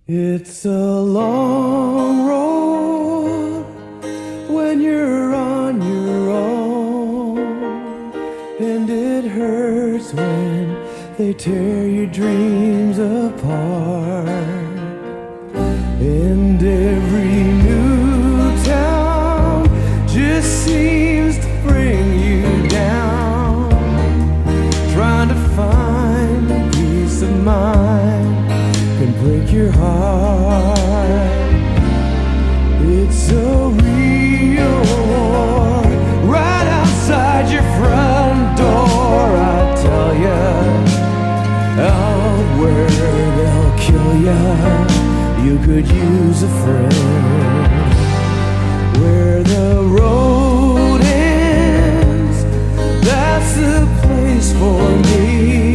It's a long road when you're on your own, and it hurts when they tear your dreams apart. And every new town just seems to bring you down, trying to find peace of mind can break your heart. It's a real war right outside your front door. I tell ya, out where they'll kill ya, you could use a friend. Where the road ends, that's the place for me.